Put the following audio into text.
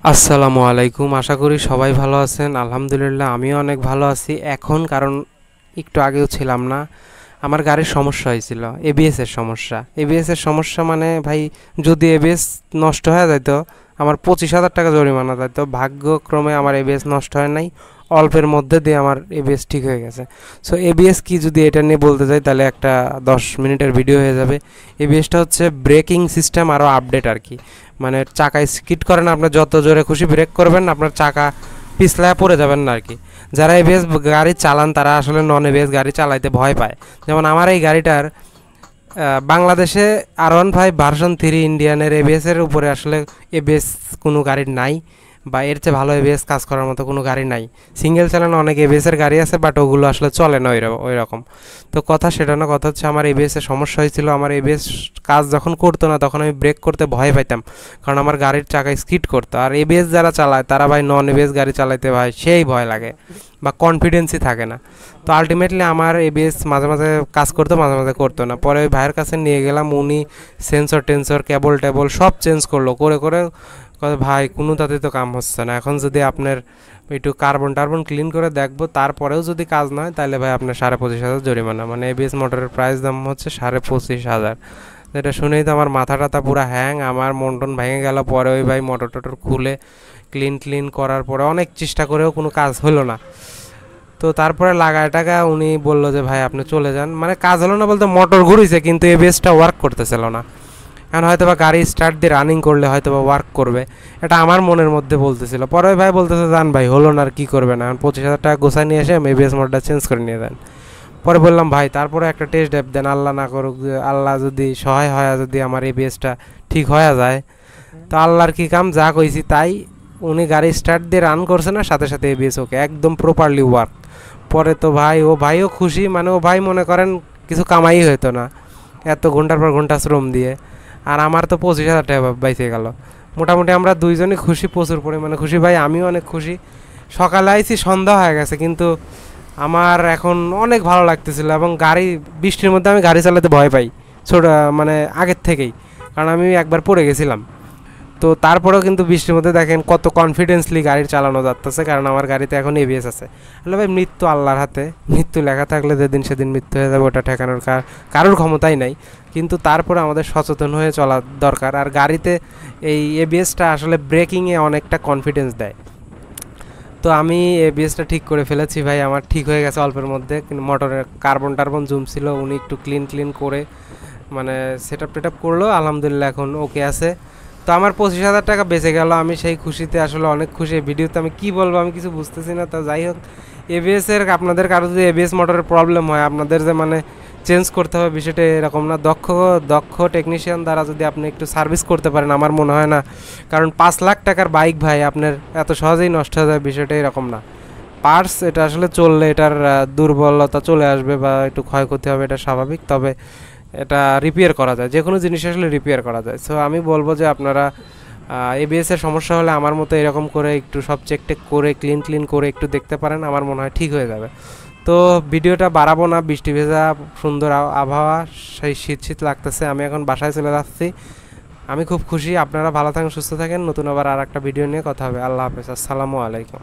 আসসালামু আলাইকুম। আশা করি সবাই ভালো আছেন। আলহামদুলিল্লাহ আমিও অনেক ভালো আছি এখন, কারণ একটু আগেও ছিলাম না। আমার গাড়ির সমস্যা হয়েছিল, এবিএসের সমস্যা। এবিএসের সমস্যা মানে ভাই, যদি এবিএস নষ্ট হয়ে যেত আমার 25,000 টাকা জরিমানা যেত। ভাগ্যক্রমে আমার এবিএস নষ্ট হয় নাই, অল্পের মধ্যে দিয়ে আমার এবিএস ঠিক হয়ে গেছে। সো এবিএস কি, যদি এটা নিয়ে বলতে চাই তাহলে একটা 10 মিনিটের ভিডিও হয়ে যাবে। এবিএসটা হচ্ছে ব্রেকিং সিস্টেম আরও আপডেট আর কি। মানে চাকায় স্কিড করেন, আপনার যত জোরে খুশি ব্রেক করবেন আপনার চাকা পিছলায় পড়ে যাবেন না আর কি। যারা এবিএস গাড়ি চালান তারা আসলে নন এবিএস গাড়ি চালাইতে ভয় পায়। যেমন আমার এই গাড়িটার বাংলাদেশে R15 ভার্সন 3 ইন্ডিয়ানের এবিএসের উপরে আসলে এবিএস কোনো গাড়ির নাই, বা এর চেয়ে ভালো এবিএস কাজ করার মতো কোনো গাড়ি নাই। সিঙ্গেল চালানো অনেক এবিএসের গাড়ি আছে, বাট ওগুলো আসলে চলে না ওই রকম। তো কথা সেটা না, কথা হচ্ছে আমার এবিএসের সমস্যা হয়েছিল। আমার এবিএস কাজ যখন করতো না তখন আমি ব্রেক করতে ভয় পাইতাম, কারণ আমার গাড়ির চাকায় স্কিড করতো। আর এবিএস যারা চালায় তারা ভাই নন এবিএস গাড়ি চালাইতে ভাই সেই ভয় লাগে, বা কনফিডেন্সই থাকে না। তো আলটিমেটলি আমার এবিএস মাঝে মাঝে কাজ করতো, মাঝে মাঝে করতো না। পরে ওই ভাইয়ের কাছে নিয়ে গেলাম, উনি সেন্সর টেন্সর কেবল টেবল সব চেঞ্জ করলো, করে করে ভাই কোনো তাতে তো কাম হচ্ছে না। এখন যদি আপনার একটু কার্বন টার্বন ক্লিন করে দেখবো, তারপরেও যদি কাজ না হয় তাহলে ভাই আপনার 25,000 জরিমানা। মানে এবিএস মোটরের প্রাইস দাম হচ্ছে 25,500। যেটা শুনেই তো আমার মাথা টাথা পুরো হ্যাং, আমার মন টন ভেঙে গেল। পরে ওই ভাই মোটর টোটর খুলে ক্লিন করার পরে অনেক চেষ্টা করেও কোনো কাজ হলো না। তো তারপরে লাগায় টাকা উনি বললো যে ভাই আপনি চলে যান। মানে কাজ হলো না বলতে মোটর ঘুরিছে কিন্তু এবিএসটা ওয়ার্ক করতেছিল না। এখন হয়তো বা গাড়ি স্টার্ট দিয়ে রানিং করলে হয়তো বা ওয়ার্ক করবে, এটা আমার মনের মধ্যে বলতেছিল। পরে ভাই বলতেছে জান ভাই হলো না, আর কী করবে না, এখন 25,000 টাকা গোছায় নিয়ে এসে এবিএস মোটরটা চেঞ্জ করে নিয়ে দেন। পরে বললাম ভাই তারপরে একটা টেস্ট ড্রাইভ দেন, আল্লাহ না করুক, আল্লাহ যদি সহায় হয়, যদি আমার এবিএসটা ঠিক হয়ে যায় তো আল্লাহর কি কাম, যা কইছি তাই। উনি গাড়ি স্টার্ট দিয়ে রান করছে না, সাথে সাথে এবিএস ওকে একদম প্রপারলি ওয়ার্ক। পরে তো ভাই ও ভাইও খুশি, মানে ও ভাই মনে করেন কিছু কামাই হতো না এত ঘন্টার পর ঘন্টা শ্রম দিয়ে। আর আমার তো 25,000 টাকা বাইচে গেল। মোটামুটি আমরা দুইজনই খুশি, প্রচুর পরিমাণে খুশি। ভাই আমিও অনেক খুশি। সকালে আইছি সন্ধ্যা হয়ে গেছে, কিন্তু আমার এখন অনেক ভালো লাগতেছিল। এবং গাড়ি বৃষ্টির মধ্যে আমি গাড়ি চালাতে ভয় পাই ছোট, মানে আগের থেকেই, কারণ আমি একবার পড়ে গেছিলাম। তো তারপরেও কিন্তু বৃষ্টির মধ্যে দেখেন কত কনফিডেন্সলি গাড়ি চালানো যাচ্ছে, কারণ আমার গাড়িতে এখন এবিএস আছে। হ্যালো ভাই, মৃত্যু আল্লাহর হাতে, মৃত্যু লেখা থাকলে যেদিন সেদিন মৃত্যু হয়ে যাবে, ওটা ঠেকানোর কারোর ক্ষমতাই নাই। কিন্তু তারপরে আমাদের সচেতন হয়ে চলা দরকার। আর গাড়িতে এই এবিএসটা আসলে ব্রেকিংয়ে অনেকটা কনফিডেন্স দেয়। তো আমি এবিএসটা ঠিক করে ফেলেছি ভাই, আমার ঠিক হয়ে গেছে অল্পের মধ্যে। কিন্তু মোটরের কার্বন টার্বন জুম ছিল, উনি একটু ক্লিন করে মানে সেট আপ করলো, আলহামদুলিল্লাহ এখন ওকে আছে। তো আমার 25,000 টাকা বেঁচে গেল, আমি সেই খুশিতে আসলে অনেক খুশি। এই ভিডিওতে আমি কি বলবো আমি কিছু বুঝতেছি না। তা যাই হোক, এবিএসের আপনাদের কারো যদি এবিএস মোটরের প্রবলেম হয়, আপনাদের যে মানে চেঞ্জ করতে হবে বিষয়টা এরকম না। দক্ষ টেকনিশিয়ান দ্বারা যদি আপনি একটু সার্ভিস করতে পারেন, আমার মনে হয় না, কারণ 5 লাখ টাকার বাইক ভাই আপনার এত সহজেই নষ্ট হয়ে যায়, বিষয়টা এরকম না। পার্টস এটা আসলে চললে এটার দুর্বলতা চলে আসবে বা একটু ক্ষয়ক্ষতি হবে, এটা স্বাভাবিক। তবে এটা রিপেয়ার করা যায়, যে কোনো জিনিস আসলে রিপেয়ার করা যায়। সো আমি বলবো যে আপনারা এবিএসের সমস্যা হলে আমার মতো এরকম করে একটু সব চেক করে ক্লিন করে একটু দেখতে পারেন, আমার মনে হয় ঠিক হয়ে যাবে। তো ভিডিওটা বাড়াবো না, বৃষ্টি ভেজা সুন্দর আবহাওয়া, সেই শীত লাগতেছে। আমি এখন বাসায় চলে যাচ্ছি। আমি খুব খুশি। আপনারা ভালো থাকেন, সুস্থ থাকেন। নতুন আবার আর একটা ভিডিও নিয়ে কথা হবে। আল্লাহ হাফেজ, আসসালামু আলাইকুম।